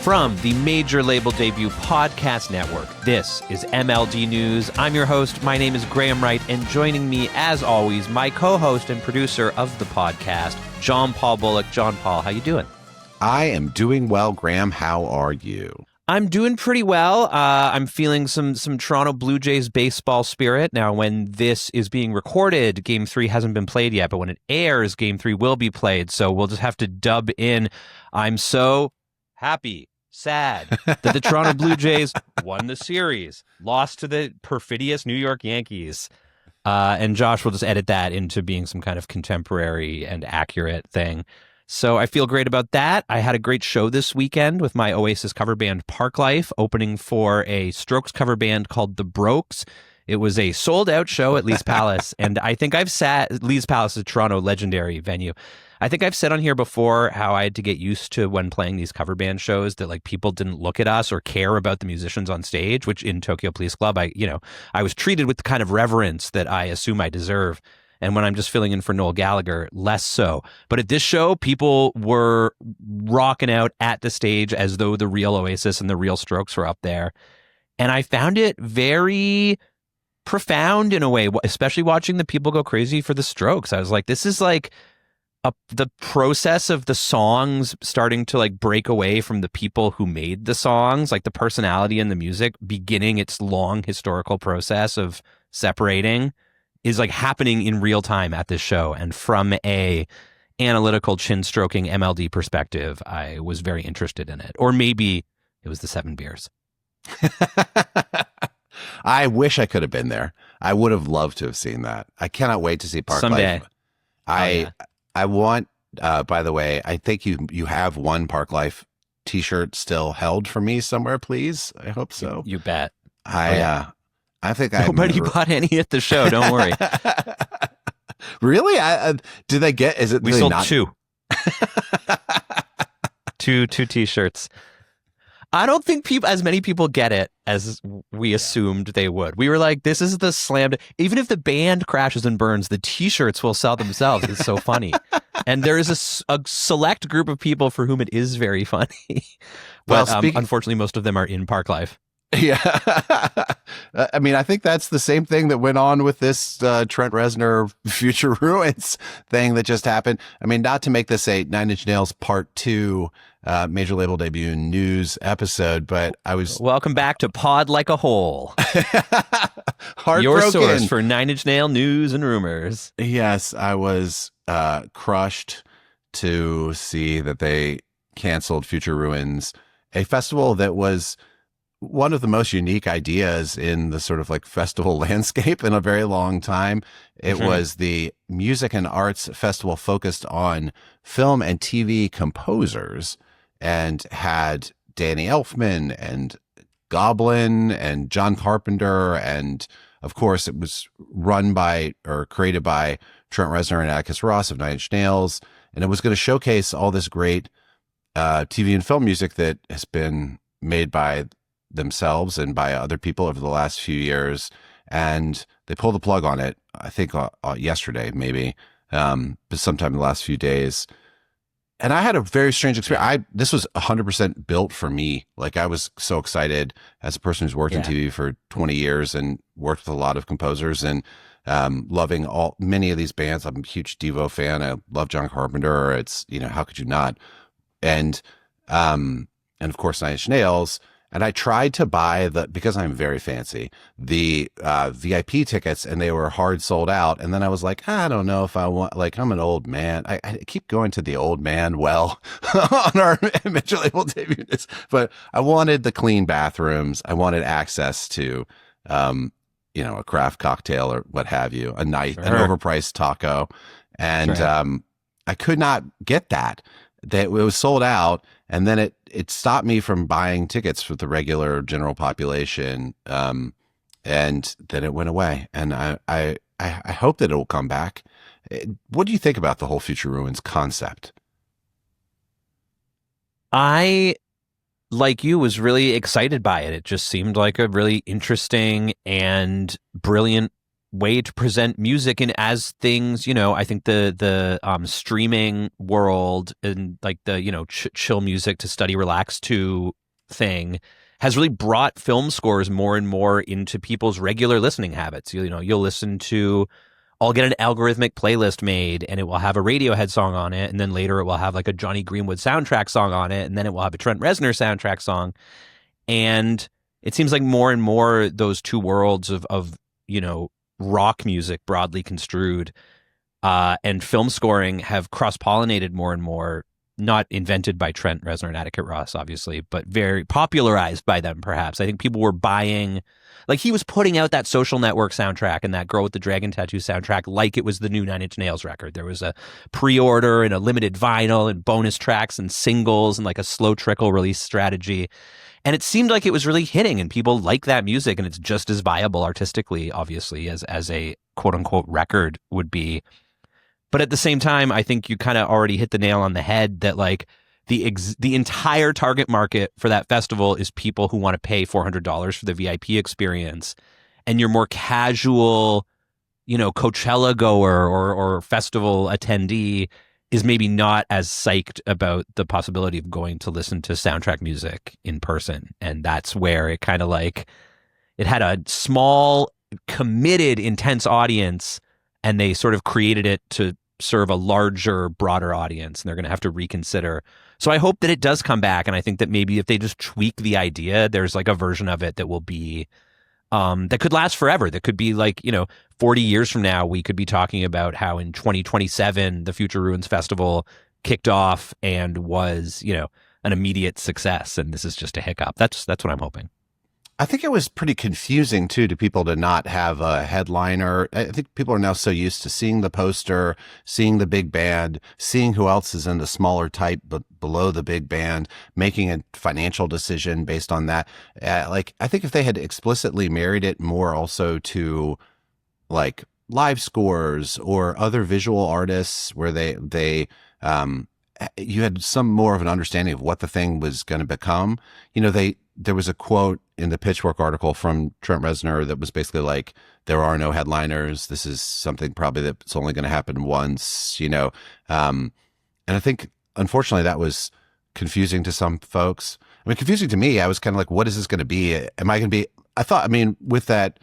From the Major Label Debut Podcast Network, this is MLD News. I'm your host. My name is Graham Wright, and joining me, as always, my co-host and producer of the podcast, John Paul Bullock. John Paul, how you doing? I am doing well, Graham. How are you? I'm doing pretty well. I'm feeling some Toronto Blue Jays baseball spirit. Now, when this is being recorded, Game 3 hasn't been played yet, but when it airs, Game 3 will be played. So we'll just have to dub in, I'm so happy, sad that the Toronto Blue Jays won the series, lost to the perfidious New York Yankees. And Josh will just edit that into being some kind of contemporary and accurate thing. So I feel great about that. I had a great show this weekend with my Oasis cover band Parklife, opening for a Strokes cover band called The Brokes. It was a sold-out show at Lee's Palace, and I think I've sat... Lee's Palace is a Toronto legendary venue. I think I've said on here before how I had to get used to, when playing these cover band shows, that like people didn't look at us or care about the musicians on stage, which in Tokyo Police Club, I was treated with the kind of reverence that I assume I deserve. And when I'm just filling in for Noel Gallagher, less so. But at this show, people were rocking out at the stage as though the real Oasis and the real Strokes were up there. And I found it very profound in a way, especially watching the people go crazy for the Strokes. I was like, this is like the process of the songs starting to like break away from the people who made the songs, like the personality and the music beginning its long historical process of separating, is like happening in real time at this show. And from a analytical chin stroking MLD perspective, I was very interested in it. Or maybe it was the 7 beers. I wish I could have been there. I would have loved to have seen that. I cannot wait to see Parklife. Someday. I want, by the way, I think you have one Parklife t-shirt still held for me somewhere, please. I hope so. You bet. I think nobody bought any at the show. Don't worry. Really? Did they get? Is it? We sold two. two T-shirts. I don't think as many people get it as we assumed they would. We were like, this is the slammed. Even if the band crashes and burns, the T-shirts will sell themselves. It's so funny. And there is a select group of people for whom it is very funny. But unfortunately, most of them are in Parklife. Yeah. I mean, I think that's the same thing that went on with this Trent Reznor Future Ruins thing that just happened. I mean, not to make this a 9 Inch Nails Part 2 Major Label Debut news episode, but I was... Welcome back to Pod Like a Hole. Heartbroken. Your source for 9 Inch Nail news and rumors. Yes, I was crushed to see that they canceled Future Ruins, a festival that was one of the most unique ideas in the sort of like festival landscape in a very long time. It was the music and arts festival focused on film and TV composers, and had Danny Elfman and Goblin and John Carpenter. And of course it was run by or created by Trent Reznor and Atticus Ross of 9 Inch Nails. And it was going to showcase all this great TV and film music that has been made by themselves and by other people over the last few years. And they pulled the plug on it, I think yesterday, maybe, but sometime in the last few days. And I had a very strange experience. This was 100% built for me. Like, I was so excited as a person who's worked in TV for 20 years and worked with a lot of composers and loving many of these bands. I'm a huge Devo fan. I love John Carpenter. It's, how could you not? And of course, 9 Inch Nails. And I tried to buy because I'm very fancy, the VIP tickets, and they were hard sold out. And then I was like, I don't know if I want, like, I'm an old man. I keep going to the old man well on our Major Label debut, but I wanted the clean bathrooms. I wanted access to, a craft cocktail or what have you, an overpriced taco. And I could not get that. It was sold out. And then it stopped me from buying tickets for the regular general population. And then it went away. And I hope that it will come back. What do you think about the whole Future Ruins concept? I, like you, was really excited by it. It just seemed like a really interesting and brilliant way to present music. And as things, I think the streaming world and like the, chill music to study, relax to thing has really brought film scores more and more into people's regular listening habits. You'll listen to, I'll get an algorithmic playlist made and it will have a Radiohead song on it. And then later it will have like a Johnny Greenwood soundtrack song on it. And then it will have a Trent Reznor soundtrack song. And it seems like more and more those two worlds of rock music broadly construed and film scoring have cross-pollinated more and more, not invented by Trent Reznor and Atticus Ross, obviously, but very popularized by them, perhaps. I think people were buying, like he was putting out that Social Network soundtrack and that Girl with the Dragon Tattoo soundtrack like it was the new Nine Inch Nails record. There was a pre-order and a limited vinyl and bonus tracks and singles and like a slow trickle release strategy. And it seemed like it was really hitting and people like that music and it's just as viable artistically, obviously, as a quote unquote record would be. But at the same time, I think you kind of already hit the nail on the head that like the entire target market for that festival is people who want to pay $400 for the VIP experience. And your more casual, Coachella goer or festival attendee is maybe not as psyched about the possibility of going to listen to soundtrack music in person. And that's where it kind of like, it had a small, committed, intense audience, and they sort of created it to serve a larger, broader audience, and they're going to have to reconsider. So I hope that it does come back, and I think that maybe if they just tweak the idea, there's like a version of it that will be that could last forever. That could be like 40 years from now, we could be talking about how in 2027 the Future Ruins Festival kicked off and was an immediate success, and this is just a hiccup. That's what I'm hoping. I think it was pretty confusing too to people to not have a headliner. I think people are now so used to seeing the poster, seeing the big band, seeing who else is in the smaller type but below the big band, making a financial decision based on that. I think if they had explicitly married it more also to like live scores or other visual artists where you had some more of an understanding of what the thing was going to become. There was a quote in the Pitchfork article from Trent Reznor that was basically like, there are no headliners. This is something probably that's only going to happen once, and I think, unfortunately, that was confusing to some folks. I mean, confusing to me. I was kind of like, what is this going to be? Am I going to be, with that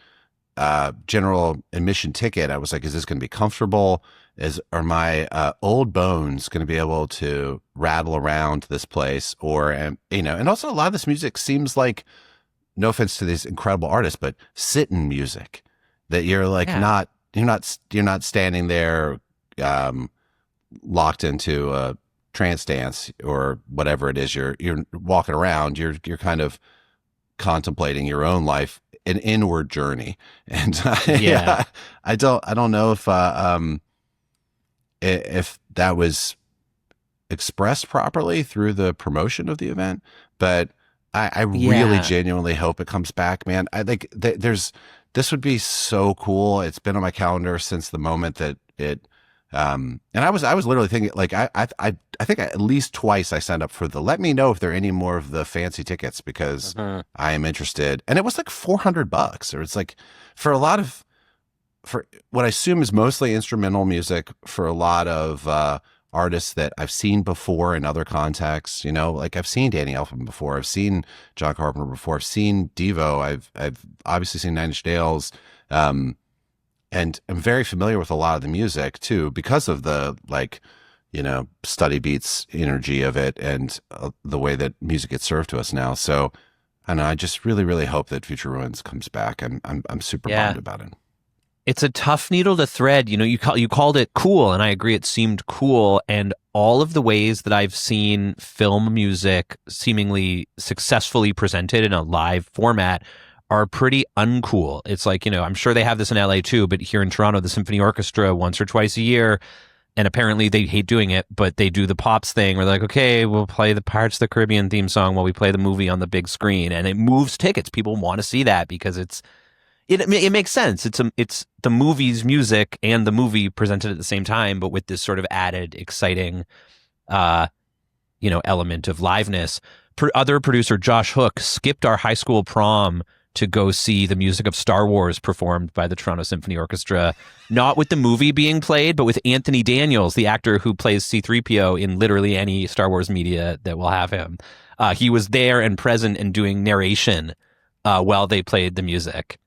general admission ticket, I was like, is this going to be comfortable? Are my old bones going to be able to rattle around this place? Or, and also a lot of this music seems like, no offense to these incredible artists, but sit-in music that you're like, you're not standing there locked into a trance dance or whatever it is. You're walking around, you're kind of contemplating your own life, an inward journey. And I don't know if that was expressed properly through the promotion of the event, but I really genuinely hope it comes back, man. I think this would be so cool. It's been on my calendar since the moment that it, and I was literally thinking like, I think at least twice I signed up for let me know if there are any more of the fancy tickets because I am interested. And it was like $400, or it's like for what I assume is mostly instrumental music for a lot of artists that I've seen before in other contexts. Like I've seen Danny Elfman before, I've seen John Carpenter before, I've seen Devo, I've obviously seen Nine Inch Nails, and I'm very familiar with a lot of the music too because of the study beats energy of it and the way that music gets served to us now. So I just really, really hope that Future Ruins comes back, and I'm super bummed about it. It's a tough needle to thread. You called it cool, and I agree it seemed cool. And all of the ways that I've seen film music seemingly successfully presented in a live format are pretty uncool. It's like, I'm sure they have this in LA too, but here in Toronto, the Symphony Orchestra once or twice a year, and apparently they hate doing it, but they do the Pops thing where they're like, okay, we'll play the Pirates of the Caribbean theme song while we play the movie on the big screen. And it moves tickets. People want to see that because it makes sense. It's the movie's music and the movie presented at the same time, but with this sort of added exciting, element of liveness. Other producer Josh Hook skipped our high school prom to go see the music of Star Wars performed by the Toronto Symphony Orchestra, not with the movie being played, but with Anthony Daniels, the actor who plays C-3PO in literally any Star Wars media that will have him. He was there and present and doing narration while they played the music.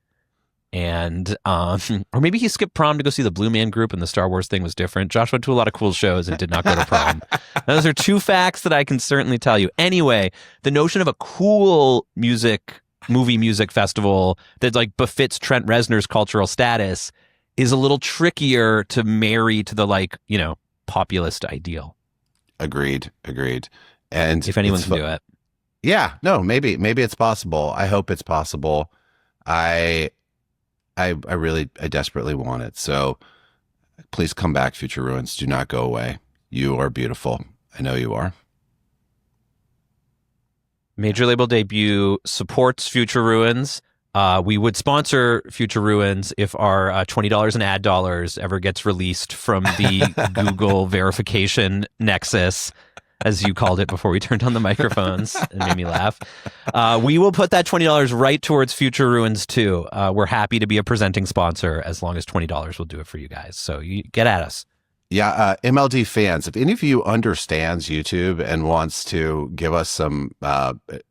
And or maybe he skipped prom to go see the Blue Man Group and the Star Wars thing was different. Josh went to a lot of cool shows and did not go to prom. Those are two facts that I can certainly tell you. Anyway, the notion of a cool movie music festival that like befits Trent Reznor's cultural status is a little trickier to marry to the like, you know, populist ideal. Agreed. And if anyone can do it. Yeah, no, maybe it's possible. I hope it's possible. I desperately want it. So please come back, Future Ruins. Do not go away. You are beautiful. I know you are. Major label debut supports Future Ruins. We would sponsor Future Ruins if our $20 in ad dollars ever gets released from the Google verification nexus, as you called it before we turned on the microphones and made me laugh. We will put that $20 right towards Future Ruins too. We're happy to be a presenting sponsor as long as $20 will do it for you guys. So you get at us. Yeah, MLD fans, if any of you understands YouTube and wants to give us some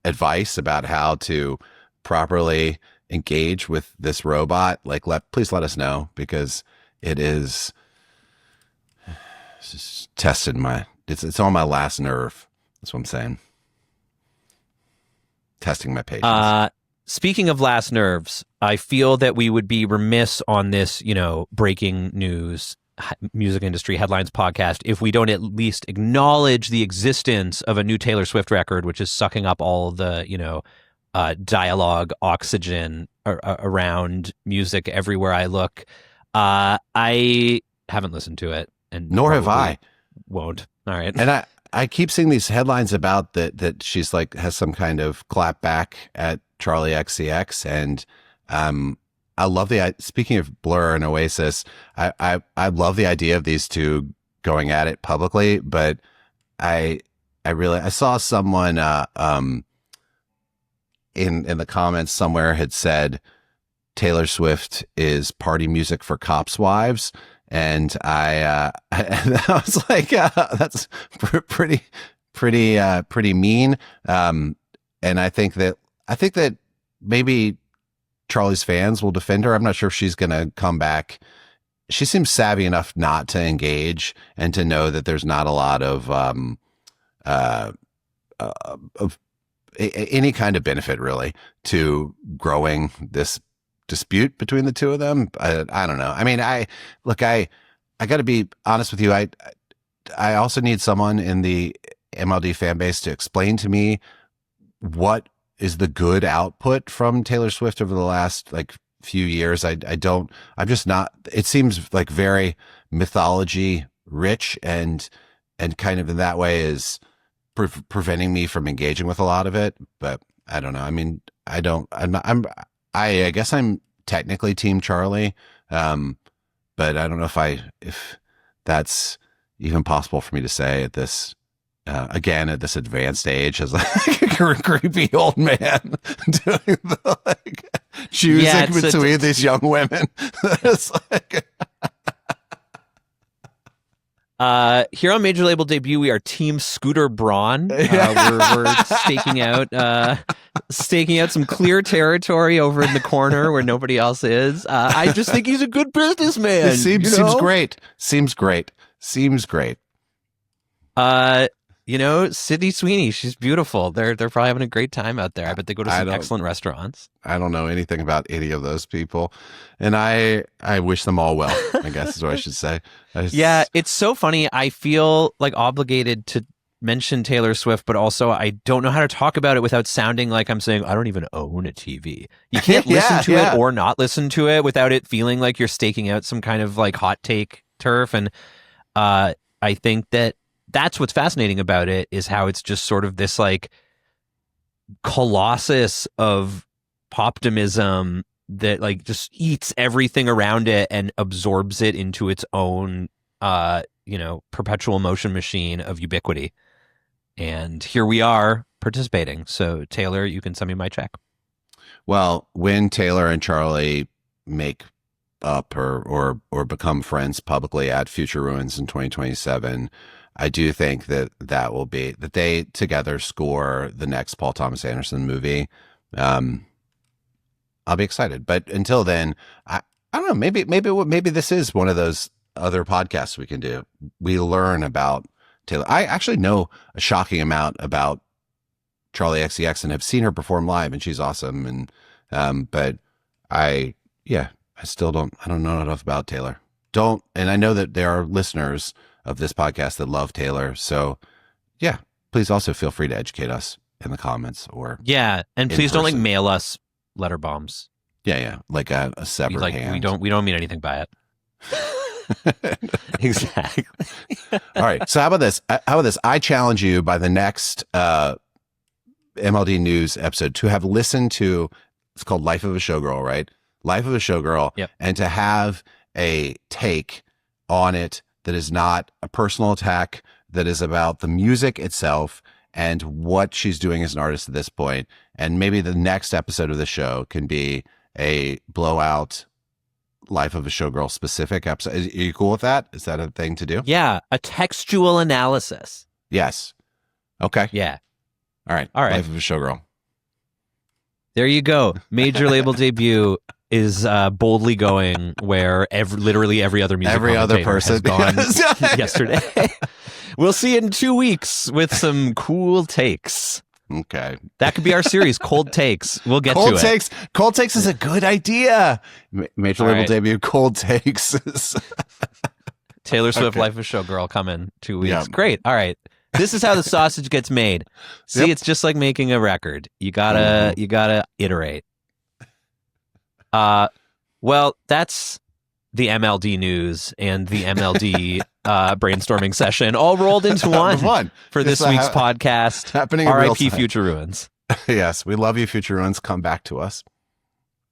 advice about how to properly engage with this robot, like please let us know, because it is just tested it's on my last nerve. That's what I'm saying. Testing my patience. Speaking of last nerves, I feel that we would be remiss on this, you know, breaking news music industry headlines podcast if we don't at least acknowledge the existence of a new Taylor Swift record, which is sucking up all the, you know, dialogue oxygen around music everywhere I look. I haven't listened to it, and nor have I. Won't. All right. And I keep seeing these headlines about that she's like has some kind of clap back at Charli XCX, and I love speaking of Blur and Oasis, I love the idea of these two going at it publicly, but I saw someone in the comments somewhere had said Taylor Swift is party music for cops' wives, and I was like, that's pretty mean, and I think that maybe Charli's fans will defend her. I'm not sure if she's going to come back. She seems savvy enough not to engage and to know that there's not a lot of any kind of benefit really to growing this dispute between the two of them. I don't know. I mean, I got to be honest with you. I also need someone in the MLD fan base to explain to me what is the good output from Taylor Swift over the last like few years. I'm just not, it seems like very mythology rich and kind of in that way is preventing me from engaging with a lot of it. But I don't know. I mean, I guess I'm technically Team Charli. But I don't know if that's even possible for me to say at this, again, at this advanced age as like a creepy old man doing the like choosing between these young women. It's like here on Major Label Debut, we are Team Scooter Braun. We're staking out some clear territory over in the corner where nobody else is. I just think he's a good businessman. It seems great. Seems great. You know, Sydney Sweeney, she's beautiful. They're probably having a great time out there. I bet they go to some excellent restaurants. I don't know anything about any of those people, and I wish them all well, I guess is what I should say. Yeah, it's so funny. I feel like obligated to mention Taylor Swift, but also I don't know how to talk about it without sounding like I'm saying I don't even own a TV. You can't listen to it or not listen to it without it feeling like you're staking out some kind of like hot take turf. And I think that's what's fascinating about it, is how it's just sort of this like colossus of poptimism that like just eats everything around it and absorbs it into its own, perpetual motion machine of ubiquity. And here we are participating. So Taylor, you can send me my check. Well, when Taylor and Charli make up or become friends publicly at Future Ruins in 2027, I do think that will be that they together score the next Paul Thomas Anderson movie. I'll be excited, but until then, I don't know. Maybe this is one of those other podcasts we can do. We learn about Taylor. I actually know a shocking amount about Charli XCX and have seen her perform live, and she's awesome. And but I still don't know enough about Taylor. And I know that there are listeners of this podcast that love Taylor. So yeah, please also feel free to educate us in the comments or and please don't mail us letter bombs. Yeah, like a severed hand. We don't mean anything by it. Exactly. All right. So how about this? I challenge you by the next MLD News episode to have listened to, it's called Life of a Showgirl, right? Life of a Showgirl. Yep. And to have a take on it that is not a personal attack, that is about the music itself and what she's doing as an artist at this point. And maybe the next episode of the show can be a blowout Life of a Showgirl specific episode. Are you cool with that? Is that a thing to do? Yeah, a textual analysis. Yes. Okay. Yeah. All right. Life of a Showgirl. There you go. Major label debut is boldly going where literally every other person has gone yesterday. We'll see it in 2 weeks with some cool takes. Okay. That could be our series, Cold Takes. We'll get to it. Cold Takes is a good idea. Major label debut, Cold Takes. Taylor Swift, Life of a Showgirl, come in 2 weeks. Yeah. Great. All right. This is how the sausage gets made. See, It's just like making a record. You gotta iterate. Well, that's the MLD news and the MLD brainstorming session all rolled into one for this week's podcast. Happening in real RIP time. Future Ruins. Yes, we love you, Future Ruins. Come back to us,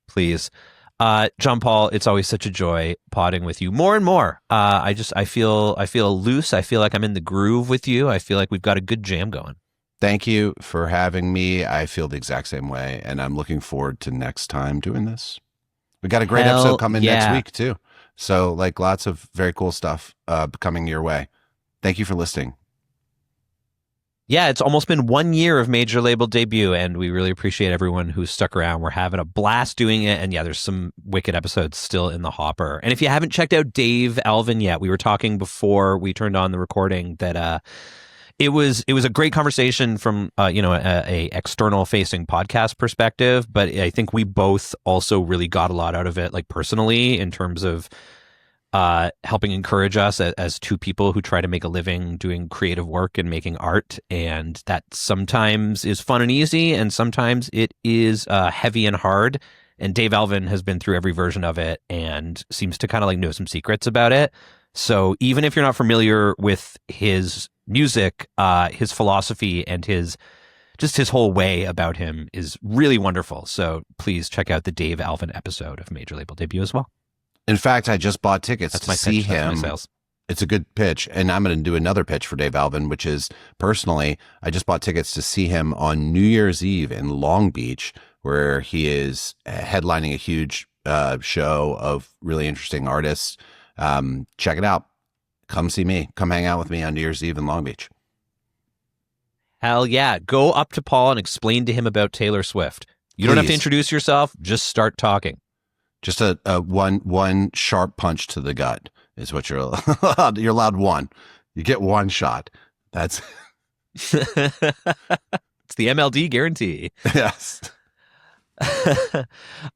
please. John Paul, it's always such a joy podding with you more and more. I feel loose. I feel like I'm in the groove with you. I feel like we've got a good jam going. Thank you for having me. I feel the exact same way, and I'm looking forward to next time doing this. We got a great episode coming next week too. So like lots of very cool stuff coming your way. Thank you for listening. Yeah, it's almost been 1 year of major label debut, and we really appreciate everyone who's stuck around. We're having a blast doing it, and yeah, there's some wicked episodes still in the hopper. And if you haven't checked out Dave Alvin yet, we were talking before we turned on the recording that it was a great conversation from a external facing podcast perspective, but I think we both also really got a lot out of it, like personally, in terms of helping encourage us as two people who try to make a living doing creative work and making art, and that sometimes is fun and easy, and sometimes it is heavy and hard. And Dave Alvin has been through every version of it and seems to kind of like know some secrets about it. So even if you're not familiar with his music, his philosophy and his whole way about him is really wonderful. So please check out the Dave Alvin episode of Major Label Debut as well. In fact, I just bought tickets to see him. That's my sales. It's a good pitch. And I'm going to do another pitch for Dave Alvin, which is personally, I just bought tickets to see him on New Year's Eve in Long Beach, where he is headlining a huge show of really interesting artists. Check it out. Come see me. Come hang out with me on New Year's Eve in Long Beach. Hell yeah. Go up to Paul and explain to him about Taylor Swift. You don't have to introduce yourself. Just start talking. Just a one sharp punch to the gut is what you're allowed. You're allowed one. You get one shot. That's it's the MLD guarantee. Yes.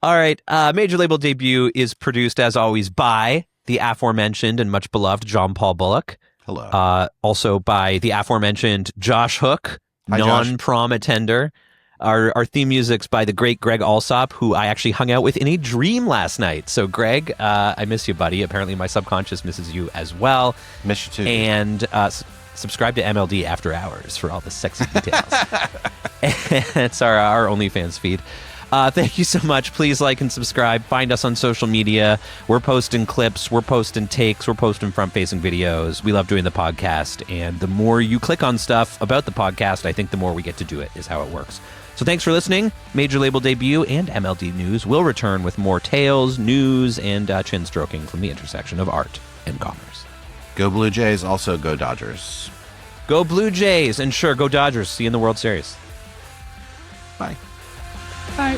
All right. Major Label Debut is produced as always by the aforementioned and much beloved John Paul Bullock. Hello. Also by the aforementioned Josh Hook, Hi, non-prom attender. Our theme music's by the great Greg Alsop, who I actually hung out with in a dream last night. So, Greg, I miss you, buddy. Apparently, my subconscious misses you as well. Miss you too. And subscribe to MLD After Hours for all the sexy details. It's our OnlyFans feed. Thank you so much. Please like and subscribe. Find us on social media. We're posting clips. We're posting takes. We're posting front-facing videos. We love doing the podcast. And the more you click on stuff about the podcast, I think the more we get to do it is how it works. So thanks for listening. Major Label Debut and MLD News will return with more tales, news, and chin stroking from the intersection of art and commerce. Go Blue Jays, also go Dodgers. Go Blue Jays, and sure, go Dodgers. See you in the World Series. Bye. Bye.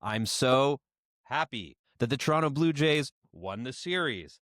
I'm so happy that the Toronto Blue Jays won the series.